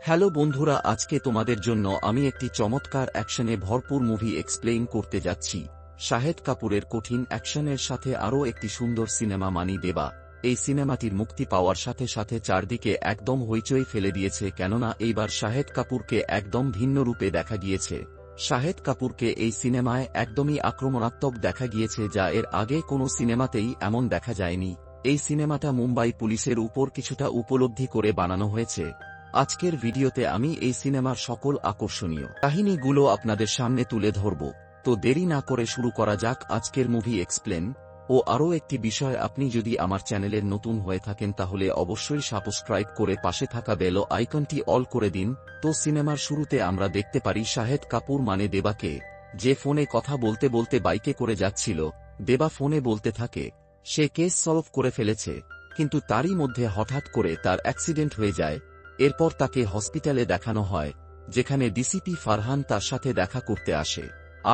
Hello বন্ধুরা, আজকে তোমাদের জন্য আমি একটি চমৎকার অ্যাকশনে ভরপুর মুভি এক্সপ্লেইন করতে যাচ্ছি। শাহেদ কাপুরের কঠিন অ্যাকশনের সাথে আরও একটি সুন্দর সিনেমা মানি দেবা। এই সিনেমাটির মুক্তি পাওয়ার সাথে সাথে চারদিকে একদম হইচই ফেলে দিয়েছে, কেননা এইবার শাহেদ কাপুরকে একদম ভিন্ন রূপে দেখা গিয়েছে। শাহেদ কাপুরকে এই সিনেমায় একদমই আক্রমণাত্মক দেখা গিয়েছে, যা এর আগে কোনো সিনেমাতেই এমন দেখা যায়নি। এই সিনেমাটা মুম্বাই পুলিশের উপর কিছুটা উপলব্ধি করে বানানো হয়েছে। আজকের ভিডিওতে আমি এই সিনেমার সকল আকর্ষণীয় কাহিনীগুলো আপনাদের সামনে তুলে ধরব। তো দেরি না করে শুরু করা যাক আজকের মুভি এক্সপ্লেন। ও আরও একটি বিষয়, আপনি যদি আমার চ্যানেলের নতুন হয়ে থাকেন তাহলে অবশ্যই সাবস্ক্রাইব করে পাশে থাকা বেল আইকনটি অল করে দিন। তো সিনেমার শুরুতে আমরা দেখতে পারি শাহেদ কাপুর মানে দেবাকে, যে ফোনে কথা বলতে বলতে বাইকে করে যাচ্ছিল। দেবা ফোনে বলতে থাকে সে কেস সলভ করে ফেলেছে, কিন্তু তারই মধ্যে হঠাৎ করে তার অ্যাক্সিডেন্ট হয়ে যায়। এরপর তাকে হসপিটালে দেখানো হয়, যেখানে ডিসিপি ফারহান তার সাথে দেখা করতে আসে।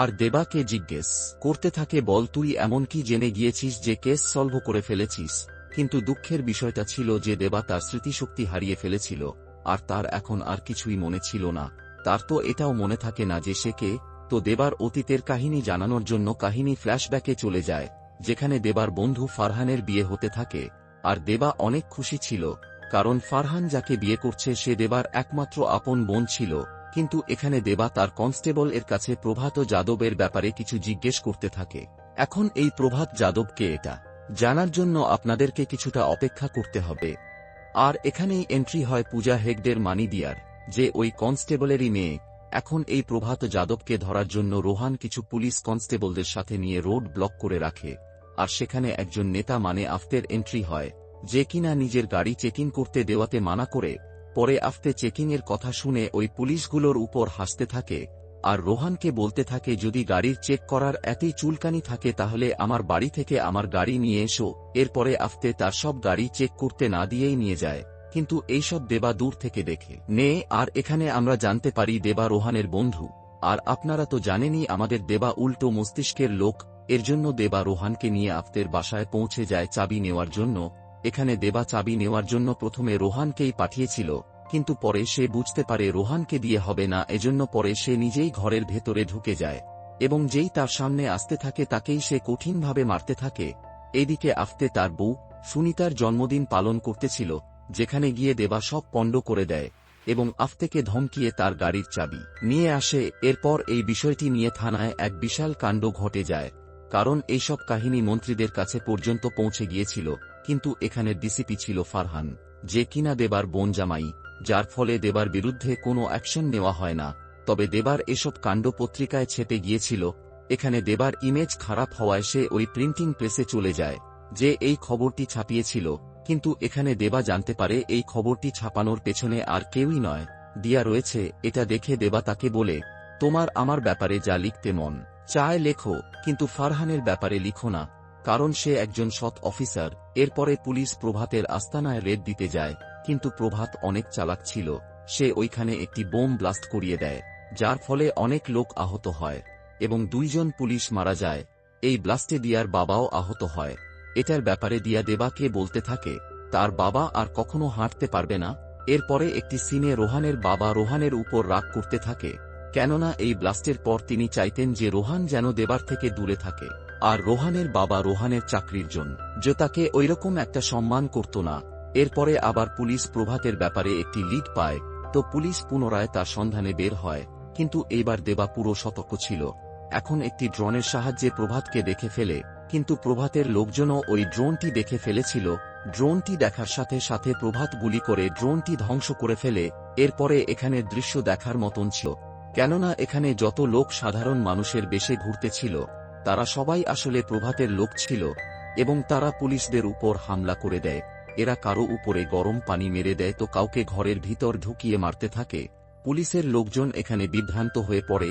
আর দেবাকে জিজ্ঞেস করতে থাকে, বল তুই এমন কি জেনে গিয়েছিস যে কেস সলভ করে ফেলেছিস? কিন্তু দুঃখের বিষয়টা ছিল যে দেবা তার স্মৃতিশক্তি হারিয়ে ফেলেছিল, আর তার এখন আর কিছুই মনে ছিল না। তার তো এটাও মনে থাকে না যে সে কে। তো দেবার অতীতের কাহিনী জানানোর জন্য কাহিনী ফ্ল্যাশব্যাকে চলে যায়, যেখানে দেবার বন্ধু ফারহানের বিয়ে হতে থাকে। আর দেবা অনেক খুশি ছিল, কারণ ফারহান যাকে বিয়ে করছে সে দেবার একমাত্র আপন বোন ছিল। কিন্তু এখানে দেবা তার কনস্টেবল এর কাছে প্রভাত যাদবের ব্যাপারে কিছু জিজ্ঞেস করতে থাকে। এখন এই প্রভাত যাদবকে এটা জানার জন্য আপনাদেরকে কিছুটা অপেক্ষা করতে হবে। আর এখানেই এন্ট্রি হয় পূজা হেগডের মানি দিয়ার, যে ওই কনস্টেবলেরই মেয়ে। এখন এই প্রভাত যাদবকে ধরার জন্য রোহান কিছু পুলিশ কনস্টেবলদের সাথে নিয়ে রোড ব্লক করে রাখে। আর সেখানে একজন নেতা মানে আফতের এন্ট্রি হয়, যে কিনা নিজের গাড়ি চেকিং করতে দেওয়াতে মানা করে। পরে আফতে চেকিংয়ের কথা শুনে ওই পুলিশগুলোর উপর হাসতে থাকে, আর রোহানকে বলতে থাকে যদি গাড়ির চেক করার এতই চুলকানি থাকে তাহলে আমার বাড়ি থেকে আমার গাড়ি নিয়ে এসো। এরপরে আফতে তার সব গাড়ি চেক করতে না দিয়েই নিয়ে যায়, কিন্তু এইসব দেবা দূর থেকে দেখে নে। আর এখানে আমরা জানতে পারি দেবা রোহানের বন্ধু। আর আপনারা তো জানেনই আমাদের দেবা উল্টো মস্তিষ্কের লোক। এর জন্য দেবা রোহানকে নিয়ে আফতের বাসায় পৌঁছে যায় চাবি নেওয়ার জন্য। এখানে দেবা চাবি নেওয়ার জন্য প্রথমে রোহানকেই পাঠিয়েছিল, কিন্তু পরে সে বুঝতে পারে রোহানকে দিয়ে হবে না, এজন্য পরে সে নিজেই ঘরের ভেতরে ঢুকে যায় এবং যেই তার সামনে আসতে থাকে তাকেই সে কঠিনভাবে মারতে থাকে। এদিকে আফতে তার বউ সুনিতার জন্মদিন পালন করতেছিল, যেখানে গিয়ে দেবা সব পণ্ড করে দেয় এবং আফতেকে ধমকিয়ে তার গাড়ির চাবি নিয়ে আসে। এরপর এই বিষয়টি নিয়ে থানায় এক বিশাল কাণ্ড ঘটে যায়, কারণ এইসব কাহিনী মন্ত্রীদের কাছে পর্যন্ত পৌঁছে গিয়েছিল। কিন্তু এখানে ডিসিপি ছিল ফারহান, যে কিনা দেবার বোন জামাই, যার ফলে দেবার বিরুদ্ধে কোনো অ্যাকশন নেওয়া হয় না। তবে দেবার এসব কাণ্ড পত্রিকায় ছেপে গিয়েছিল। এখানে দেবার ইমেজ খারাপ হওয়ায় সে ওই প্রিন্টিং প্রেসে চলে যায়, যে এই খবরটি ছাপিয়েছিল। কিন্তু এখানে দেবা জানতে পারে এই খবরটি ছাপানোর পেছনে আর কেউই নয়, দিয়া রয়েছে। এটা দেখে দেবা তাকে বলে, তোমার আমার ব্যাপারে যা লিখতে মন চায় লেখো, কিন্তু ফারহানের ব্যাপারে লিখো না, কারণ সে একজন সৎ অফিসার। এরপরে পুলিশ প্রভাতের আস্তানায় রেড দিতে যায়, কিন্তু প্রভাত অনেক চালাক ছিল। সে ওইখানে একটি বোম ব্লাস্ট করিয়ে দেয়, যার ফলে অনেক লোক আহত হয় এবং 2 জন পুলিশ মারা যায়। এই ব্লাস্টে দিয়ার বাবাও আহত হয়। এটার ব্যাপারে দিয়া দেবাকে বলতে থাকে তার বাবা আর কখনো হাঁটতে পারবে না। এরপরে একটি সিনে রোহানের বাবা রোহানের উপর রাগ করতে থাকে, কেননা এই ব্লাস্টের পর তিনি চাইতেন যে রোহান যেন দেবার থেকে দূরে থাকে। আর রোহানের বাবা রোহানের চাকরির জন্য যে তাকে ওইরকম একটা সম্মান করত না। এরপরে আবার পুলিশ প্রভাতের ব্যাপারে একটি লিড পায়, তো পুলিশ পুনরায় তার সন্ধানে বের হয়। কিন্তু এইবার দেবা পুরো সতর্ক ছিল। এখন একটি ড্রোনের সাহায্যে প্রভাতকে দেখে ফেলে, কিন্তু প্রভাতের লোকজনও ওই ড্রোনটি দেখে ফেলেছিল। ড্রোনটি দেখার সাথে সাথে প্রভাত গুলি করে ড্রোনটি ধ্বংস করে ফেলে। এরপরে এখানের দৃশ্য দেখার মতন ছিল, কেননা এখানে যত লোক সাধারণ মানুষের বেশে ঘুরতেছিল তারা সবাই আসলে প্রভাতের লোক ছিল, এবং তারা পুলিশদের উপর হামলা করে দেয়। এরা কারো উপরে গরম পানি মেরে দেয়, তো কাউকে ঘরের ভিতর ঢুকিয়ে মারতে থাকে। পুলিশের লোকজন এখানে বিভ্রান্ত হয়ে পড়ে।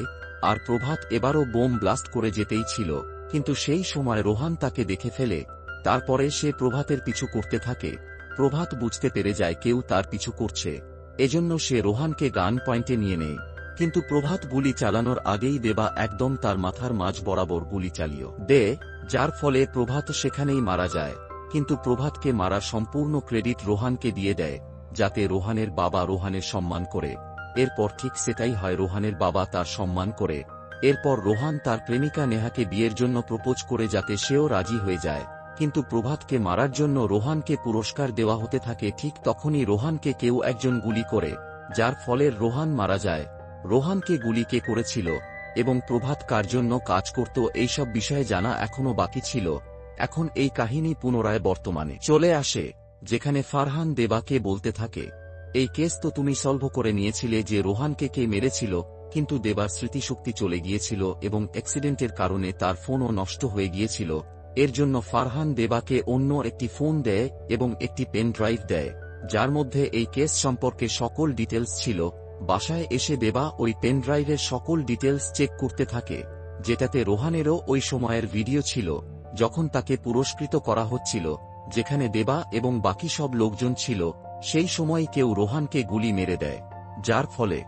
আর প্রভাত এবারও বোম ব্লাস্ট করে যেতেই ছিল, কিন্তু সেই সময় রোহান তাকে দেখে ফেলে। তারপরে সে প্রভাতের পিছু করতে থাকে। প্রভাত বুঝতে পেরে যায় কেউ তার পিছু করছে, এজন্য সে রোহানকে গান পয়েন্টে নিয়ে নেয়। কিন্তু প্রভাত গুলি চালানোর আগেই দেবা একদম তার মাথার মাঝ বরাবর গুলি চালিয়ে দেয়, যার ফলে প্রভাত সেখানেই মারা যায়। কিন্তু প্রভাতকে মারা সম্পূর্ণ ক্রেডিট রোহানকে দিয়ে দেয়, যাতে রোহানের বাবা রোহানের সম্মান করে। এরপর ঠিক সেটাই হয়, রোহানের বাবা তার সম্মান করে। এরপর রোহান তার প্রেমিকা নেহাকে বিয়ের জন্য প্রপোজ করে যাতে সেও রাজি হয়ে যায়। কিন্তু প্রভাতকে মারার জন্য রোহানকে পুরস্কার দেওয়া হতে থাকে। ঠিক তখনই রোহানকে কেউ একজন গুলি করে, যার ফলে রোহান মারা যায়। রোহানকে গুলি কে করেছিল এবং প্রভাত কার জন্য কাজ করত এইসব বিষয়ে জানা এখনো বাকি ছিল। এখন এই কাহিনী পুনরায় বর্তমানে চলে আসে, যেখানে ফারহান দেবাকে বলতে থাকে, এই কেস তো তুমি সলভ করে নিয়েছিলে যে রোহানকে কে মেরেছিল, কিন্তু দেবার স্মৃতিশক্তি চলে গিয়েছিল এবং অ্যাক্সিডেন্টের কারণে তার ফোনও নষ্ট হয়ে গিয়েছিল। এর জন্য ফারহান দেবাকে অন্য একটি ফোন দেয় এবং একটি পেন ড্রাইভ দেয়, যার মধ্যে এই কেস সম্পর্কে সকল ডিটেলস ছিল। বাসায় এসে দেবা ওই পেন ড্রাইভের সকল ডিটেলস চেক করতে থাকে, যেটাতে রোহানেরও ওই সময়ের ভিডিও ছিল যখন তাকে পুরস্কৃত করা হচ্ছিল, যেখানে দেবা এবং বাকি সব লোকজন ছিল। সেই সময় কেউ রোহানকে গুলি মেরে দেয়, যার ফলে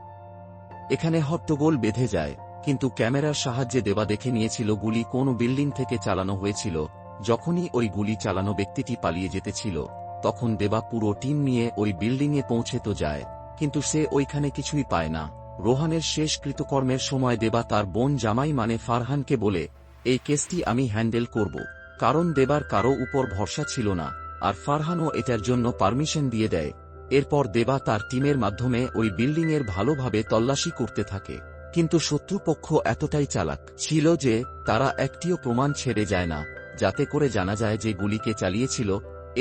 এখানে হট্টগোল বেঁধে যায়। কিন্তু ক্যামেরার সাহায্যে দেবা দেখে নিয়েছিল গুলি কোন বিল্ডিং থেকে চালানো হয়েছিল। যখনই ওই গুলি চালানো ব্যক্তিটি পালিয়ে যেতেছিল, তখন দেবা পুরো টিম নিয়ে ওই বিল্ডিংয়ে পৌঁছে তো যায়, কিন্তু সে ওইখানে কিছুই পায় না। রোহানের শেষ কৃতকর্মের সময় দেবা তার বোন জামাই মানে ফারহানকে বলে, এই কেসটি আমি হ্যান্ডেল করব, কারণ দেবার কারো উপর ভরসা ছিল না, আর ফারহানও এটার জন্য পারমিশন দিয়ে দেয়। এরপর দেবা তার টিমের মাধ্যমে ওই বিল্ডিংয়ের ভালোভাবে তল্লাশি করতে থাকে। কিন্তু শত্রুপক্ষ এতটাই চালাক ছিল যে তারা একটিও প্রমাণ ছেড়ে যায় না, যাতে করে জানা যায় যে গুলিকে চালিয়েছিল।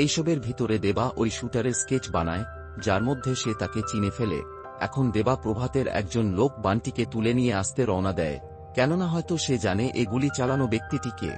এইসবের ভিতরে দেবা ওই শুটারের স্কেচ বানায়, যার মধ্যে সে তাকে চিনে ফেলে। এখন দেবা প্রভাতের একজন লোক বান্টিকে তুলে নিয়ে আসতে রওনা দেয়, কেননা হয়তো সে জানে এ গুলি চালানো ব্যক্তিটিকে।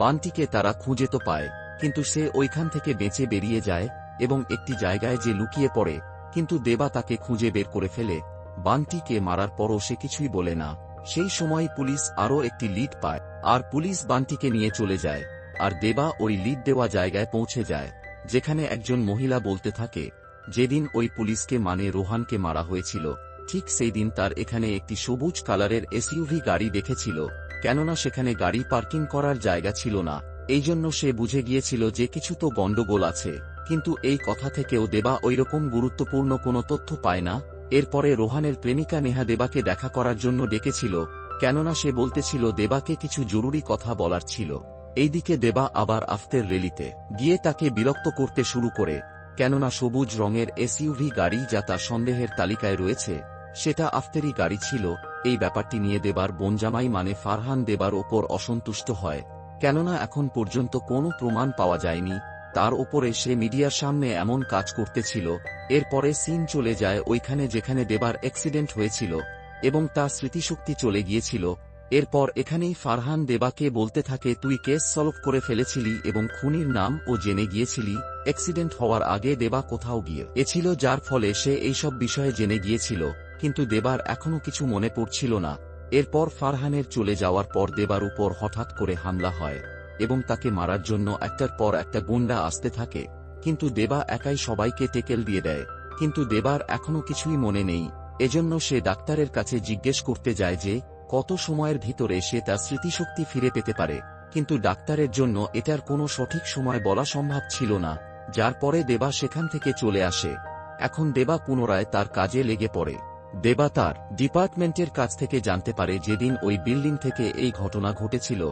বান্টিকে তারা খুঁজে তো পায়, কিন্তু সে ওইখান থেকে বেঁচে বেরিয়ে যায় এবং একটি জায়গায় যে লুকিয়ে পড়ে, কিন্তু দেবা তাকে খুঁজে বের করে ফেলে। বান্টিকে মারার পরও সে কিছুই বলে না। সেই সময় পুলিশ আরও একটি লিড পায়, আর পুলিশ বান্টিকে নিয়ে চলে যায়। আর দেবা ওই লিড দেওয়া জায়গায় পৌঁছে যায়, যেখানে একজন মহিলা বলতে থাকে, যেদিন ওই পুলিশকে মানে রোহানকে মারা হয়েছিল, ঠিক সেই দিন তার এখানে একটি সবুজ কালারের এসইউভি গাড়ি দেখেছিল। কেননা সেখানে গাড়ি পার্কিং করার জায়গা ছিল না, এই জন্য সে বুঝে গিয়েছিল যে কিছু তো গন্ডগোল আছে। কিন্তু এই কথা থেকেও দেবা ওইরকম গুরুত্বপূর্ণ কোনো তথ্য পায় না। এরপরে রোহানের প্রেমিকা নেহা দেবাকে দেখা করার জন্য ডেকেছিল, কেননা সে বলতেছিল দেবাকে কিছু জরুরি কথা বলার ছিল। এইদিকে দেবা আবার আফতের রেলিতে গিয়ে তাকে বিরক্ত করতে শুরু করে, কেননা সবুজ রঙের এসইউভি গাড়ি যা তার সন্দেহের তালিকায় রয়েছে, সেটা আফতেরই গাড়ি ছিল। এই ব্যাপারটি নিয়ে দেবার বোনজামাই মানে ফারহান দেবার ওপর অসন্তুষ্ট হয়, কেননা এখন পর্যন্ত কোনো প্রমাণ পাওয়া যায়নি। তার ওপরে সে মিডিয়ার সামনে এমন কাজ করতেছিল। এরপরে সিন চলে যায় ওইখানে যেখানে দেবার অ্যাক্সিডেন্ট হয়েছিল এবং তার স্মৃতিশক্তি চলে গিয়েছিল। এরপর এখানেই ফারহান দেবাকে বলতে থাকে, তুই কেস সলভ করে ফেলেছিলি এবং খুনির নাম ও জেনে গিয়েছিলি। অ্যাক্সিডেন্ট হওয়ার আগে দেবা কোথাও গিয়ে এছিল, যার ফলে সে এইসব বিষয়ে জেনে গিয়েছিল, কিন্তু দেবার এখনো কিছু মনে পড়ছিল না। এরপর ফারহানের চলে যাওয়ার পর দেবার উপর হঠাৎ করে হামলা হয় এবং তাকে মারার জন্য একটার পর একটা গুন্ডা আসতে থাকে, কিন্তু দেবা একাই সবাইকে টেকেল দিয়ে দেয়। কিন্তু দেবার এখনো কিছুই মনে নেই, এজন্য সে ডাক্তারের কাছে জিজ্ঞেস করতে যায় যে কত সময়ের ভিতরে সে তার স্মৃতিশক্তি ফিরে পেতে পারে। কিন্তু ডাক্তারের জন্য এটার কোনো সঠিক সময় বলা সম্ভব ছিল না, যার পরে দেবা সেখান থেকে চলে আসে। এখন দেবা পুনরায় তার কাজে লেগে পড়ে। দেবা তার ডিপার্টমেন্টের কাছ থেকে জানতে পারে যেদিন ওই বিল্ডিং থেকে এই ঘটনা ঘটেছিল,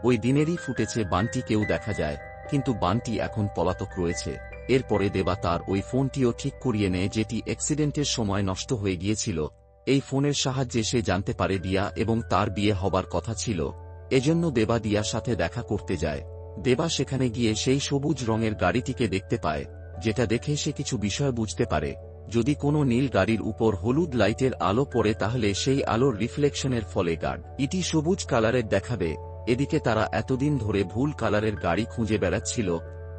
ওই দিনেরই ফুটেছে বান্টিকেও দেখা যায়, কিন্তু বান্টি এখন পলাতক রয়েছে। এরপরে দেবা তার ওই ফোনটিও ঠিক করিয়ে নেয়, যেটি অ্যাক্সিডেন্টের সময় নষ্ট হয়ে গিয়েছিল। এই ফোনের সাহায্যে সে জানতে পারে দিয়া এবং তার বিয়ে হবার কথা ছিল, এজন্য দেবা দিয়ার সাথে দেখা করতে যায়। দেবা সেখানে গিয়ে সেই সবুজ রঙের গাড়িটিকে দেখতে পায়, যেটা দেখে সে কিছু বিষয় বুঝতে পারে। যদি কোনো নীল গাড়ির উপর হলুদ লাইটের আলো পড়ে, তাহলে সেই আলোর রিফ্লেকশনের ফলে গাড়িটি সবুজ কালারের দেখাবে। এদিকে তারা এতদিন ধরে ভুল কালারের গাড়ি খুঁজে বেড়াচ্ছিল।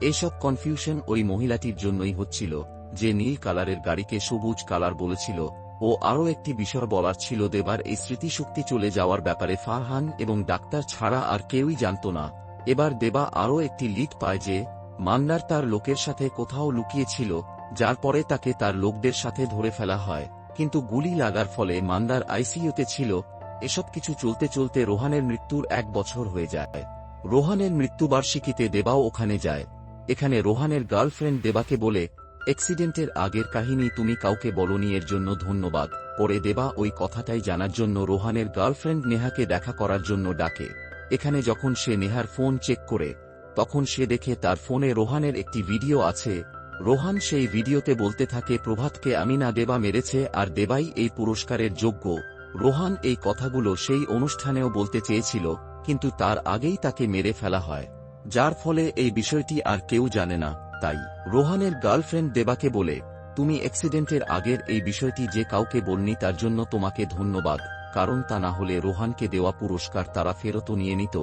এইসব কনফিউশন ওই মহিলাটির জন্যই হচ্ছিল, যে নীল কালারের গাড়িকে সবুজ কালার বলেছিল। ও আরও একটি বিষয় বলার ছিল, দেবার এই স্মৃতিশক্তি চলে যাওয়ার ব্যাপারে ফারহান এবং ডাক্তার ছাড়া আর কেউই জানত না। এবার দেবা আরও একটি লিড পায় যে মান্দার তার লোকের সাথে কোথাও লুকিয়েছিল, যার পরে তাকে তার লোকদের সাথে ধরে ফেলা হয়, কিন্তু গুলি লাগার ফলে মান্দার আইসিইউতে ছিল। এসব কিছু চলতে চলতে রোহানের মৃত্যুর 1 বছর হয়ে যায়। রোহানের মৃত্যুবার্ষিকীতে দেবাও ওখানে যায়। এখানে রোহানের গার্লফ্রেন্ড দেবাকে বলে, অ্যাক্সিডেন্টের আগের কাহিনী তুমি কাউকে বলনি, এর জন্য ধন্যবাদ। পরে দেবা ওই কথাটাই জানার জন্য রোহানের গার্লফ্রেন্ড নেহাকে দেখা করার জন্য ডাকে। এখানে যখন সে নেহার ফোন চেক করে তখন সে দেখে তার ফোনে রোহানের একটি ভিডিও আছে। রোহান সেই ভিডিওতে বলতে থাকে প্রভাতকে আমি না দেবা মেরেছে আর দেবাই এই পুরস্কারের যোগ্য। রোহান এই কথাগুলো সেই অনুষ্ঠানেও বলতে চেয়েছিল, কিন্তু তার আগেই তাকে মেরে ফেলা হয়, যার ফলে এই বিষয়টি আর কেউ জানে না। তাই রোহানের গার্লফ্রেন্ড দেবাকে বলে, তুমি অ্যাক্সিডেন্টের আগের এই বিষয়টি যে কাউকে বলনি তার জন্য তোমাকে ধন্যবাদ, কারণ তা না হলে রোহানকে দেওয়া পুরস্কার তারা ফেরত নিয়ে নিত।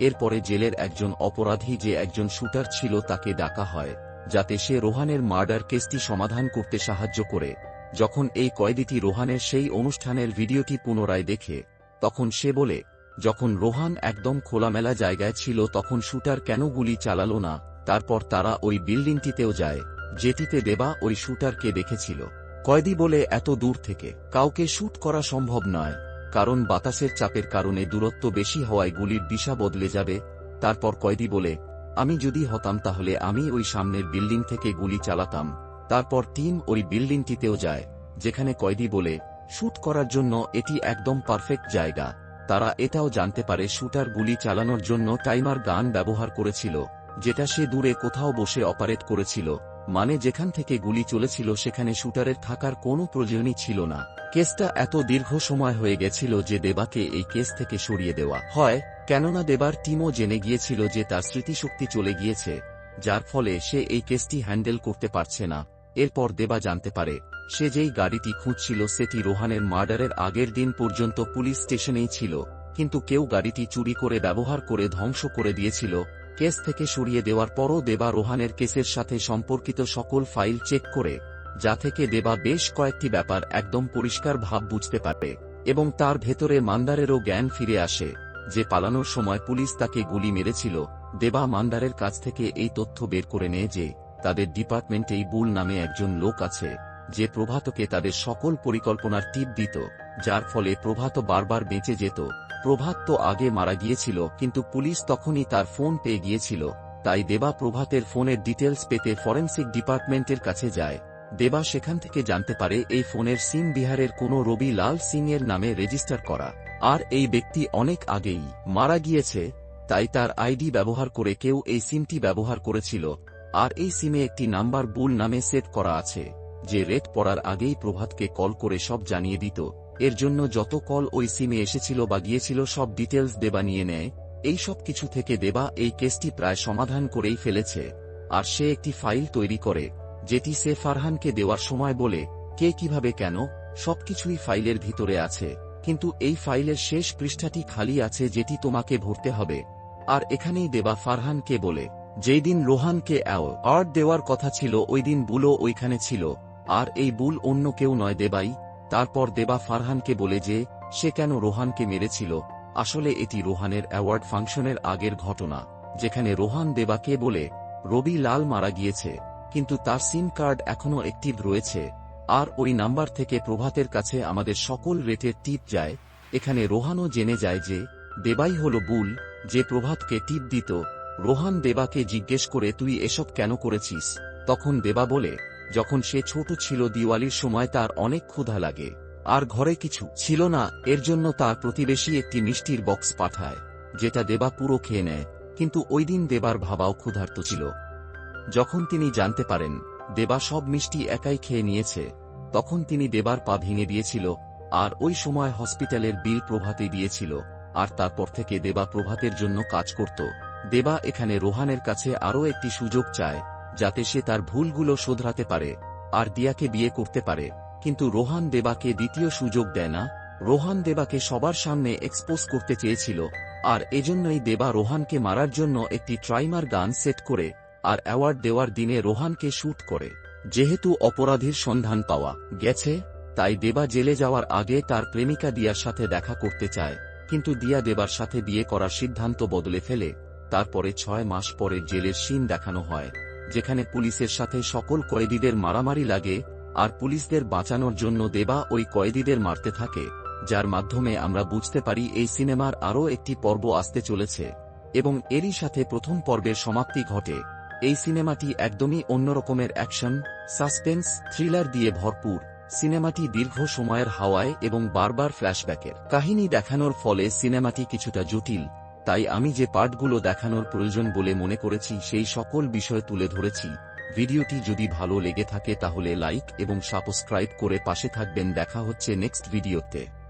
এরপরে জেলের একজন অপরাধী যে একজন শুটার ছিল তাকে ডাকা হয়, যাতে সে রোহানের মার্ডার কেসটি সমাধান করতে সাহায্য করে। যখন এই কয়েদিটি রোহানের সেই অনুষ্ঠানের ভিডিওটি পুনরায় দেখে তখন সে বলে, যখন রোহান একদম খোলামেলা জায়গায় ছিল তখন শুটার কেন গুলি চালালো না। তারপর তারা ওই বিল্ডিংটিতেও যায় যেটিতে দেবা ওই শুটারকে দেখেছিল। কয়েদি বলে, এত দূর থেকে কাউকে শুট করা সম্ভব নয়, কারণ বাতাসের চাপের কারণে দূরত্ব বেশি হওয়ায় গুলির দিশা বদলে যাবে। তারপর কয়েদি বলে, আমি যদি হতাম তাহলে আমি ওই সামনের বিল্ডিং থেকে গুলি চালাতাম। তারপর টিম ওই বিল্ডিংটিতেও যায়, যেখানে কয়েদি বলে, শুট করার জন্য এটি একদম পারফেক্ট জায়গা। তারা এটাও জানতে পারে শুটার গুলি চালানোর জন্য টাইমার গান ব্যবহার করেছিল, যেটা সে দূরে কোথাও বসে অপারেট করেছিল, মানে যেখান থেকে গুলি চলেছিল সেখানে শুটারের থাকার কোনো প্রয়োজনই ছিল না। কেসটা এত দীর্ঘ সময় হয়ে গেছিল যে দেবাকে এই কেস থেকে সরিয়ে দেওয়া হয়, কেননা দেবার টিমও জেনে গিয়েছিল যে তার স্মৃতিশক্তি চলে গিয়েছে, যার ফলে সে এই কেসটি হ্যান্ডেল করতে পারছে না। এরপর দেবা জানতে পারে সে যেই গাড়িটি খুঁজছিল সেটি রোহানের মার্ডারের আগের দিন পর্যন্ত পুলিশ স্টেশনেই ছিল, কিন্তু কেউ গাড়িটি চুরি করে ব্যবহার করে ধ্বংস করে দিয়েছিল। কেস থেকে সরিয়ে দেওয়ার পরও দেবা রোহানের কেসের সাথে সম্পর্কিত সকল ফাইল চেক করে, যা থেকে দেবা বেশ কয়েকটি ব্যাপার একদম পরিষ্কার ভাব বুঝতে পারে, এবং তার ভেতরে মান্দারেরও জ্ঞান ফিরে আসে যে পালানোর সময় পুলিশ তাকে গুলি মেরেছিল। দেবা মান্দারের কাছ থেকে এই তথ্য বের করে নেয় যে তাদের ডিপার্টমেন্টেই বুল নামে একজন লোক আছে, যে প্রভাতকে তাদের সকল পরিকল্পনার টিপ দিত, যার ফলে প্রভাত বারবার বেঁচে যেত। প্রভাত তো আগে মারা গিয়েছিল, কিন্তু পুলিশ তখনই তার ফোন পেয়ে গিয়েছিল। তাই দেবা প্রভাতের ফোনের ডিটেলস পেতে ফরেনসিক ডিপার্টমেন্টের কাছে যায়। দেবা সেখান থেকে জানতে পারে এই ফোনের সিম বিহারের কোনো রবি লাল সিং এর নামে রেজিস্টার করা, আর এই ব্যক্তি অনেক আগেই মারা গিয়েছে। তাই তার আইডি ব্যবহার করে কেউ এই সিমটি ব্যবহার করেছিল, আর এই সিমে একটি নাম্বার বুল নামে সেট করা আছে, যে রেড পড়ার আগেই প্রভাতকে কল করে সব জানিয়ে দিত। এর জন্য যত কল ওই সিমে এসেছিল বা গিয়েছিল সব ডিটেলস দেবা নিয়ে নেয়। এই সব কিছু থেকে দেবা এই কেসটি প্রায় সমাধান করেই ফেলেছে, আর সে একটি ফাইল তৈরি করে, যেটি সে ফারহানকে দেওয়ার সময় বলে, কে কিভাবে কেন সবকিছুই ফাইলের ভিতরে আছে, কিন্তু এই ফাইলের শেষ পৃষ্ঠাটি খালি আছে যেটি তোমাকে ভরতে হবে। আর এখানেই দেবা ফারহানকে বলে, যেই দিন রোহানকে অ্যাওয়ার্ড দেওয়ার কথা ছিল ওই দিন বুলও ওইখানে ছিল, আর এই বুল অন্য কেউ নয়, দেবাই। তারপর দেবা ফারহানকে বলে যে সে কেন রোহানকে মেরেছিল। আসলে এটি রোহানের অ্যাওয়ার্ড ফাংশনের আগের ঘটনা, যেখানে রোহান দেবাকে বলে রবি লাল মারা গিয়েছে, কিন্তু তার সিম কার্ড এখনও অ্যাক্টিভ রয়েছে, আর ওই নাম্বার থেকে প্রভাতের কাছে আমাদের সকল রেটের টিপ যায়। এখানে রোহানও জেনে যায় যে দেবাই হল বুল, যে প্রভাতকে টিপ দিত। রোহান দেবাকে জিজ্ঞেস করে, তুই এসব কেন করেছিস? তখন দেবা বলে, যখন সে ছোট ছিল দিওয়ালির সময় তার অনেক ক্ষুধা লাগে, আর ঘরে কিছু ছিল না, এর জন্য তার প্রতিবেশী একটি মিষ্টির বক্স পাঠায়, যেটা দেবা পুরো খেয়ে নেয়। কিন্তু ওই দিন দেবার ভাবাও ক্ষুধার্ত ছিল। যখন তিনি জানতে পারেন দেবা সব মিষ্টি একাই খেয়ে নিয়েছে, তখন তিনি দেবার পা ভেঙে দিয়েছিল, আর ওই সময় হসপিটালের বিল প্রভাতে দিয়েছিল, আর তারপর থেকে দেবা প্রভাতের জন্য কাজ করত। দেবা এখানে রোহানের কাছে আরও একটি সুযোগ চায়, যাতে সে তার ভুলগুলো শোধরাতে পারে আর দিয়াকে বিয়ে করতে পারে, কিন্তু রোহান দেবাকে দ্বিতীয় সুযোগ দেয় না। রোহান দেবাকে সবার সামনে এক্সপোজ করতে চেয়েছিল, আর এজন্যই দেবা রোহানকে মারার জন্য একটি ট্রাইমার গান সেট করে আর অ্যাওয়ার্ড দেওয়ার দিনে রোহানকে শুট করে। যেহেতু অপরাধীর সন্ধান পাওয়া গেছে, তাই দেবা জেলে যাওয়ার আগে তার প্রেমিকা দিয়ার সাথে দেখা করতে চায়, কিন্তু দিয়া দেবার সাথে বিয়ে করার সিদ্ধান্ত বদলে ফেলে। তারপরে 6 মাস পরে জেলের সিন দেখানো হয়, যেখানে পুলিশের সাথে সকল কয়েদিদের মারামারি লাগে, আর পুলিশদের বাঁচানোর জন্য দেবা ওই কয়েদিদের মারতে থাকে, যার মাধ্যমে আমরা বুঝতে পারি এই সিনেমার আরও একটি পর্ব আসতে চলেছে, এবং এরই সাথে প্রথম পর্বের সমাপ্তি ঘটে। এই সিনেমাটি একদমই অন্যরকমের অ্যাকশন সাসপেন্স, থ্রিলার দিয়ে ভরপুর। সিনেমাটি দীর্ঘ সময়ের হাওয়ায় এবং বারবার ফ্ল্যাশব্যাকের কাহিনী দেখানোর ফলে সিনেমাটি কিছুটা জটিল, তাই আমি যে পার্টগুলো দেখানোর প্রয়োজন বলে মনে করেছি সেই সকল বিষয় তুলে ধরেছি। ভিডিওটি যদি ভালো লেগে থাকে তাহলে লাইক এবং সাবস্ক্রাইব করে পাশে থাকবেন। দেখা হচ্ছে নেক্সট ভিডিওতে।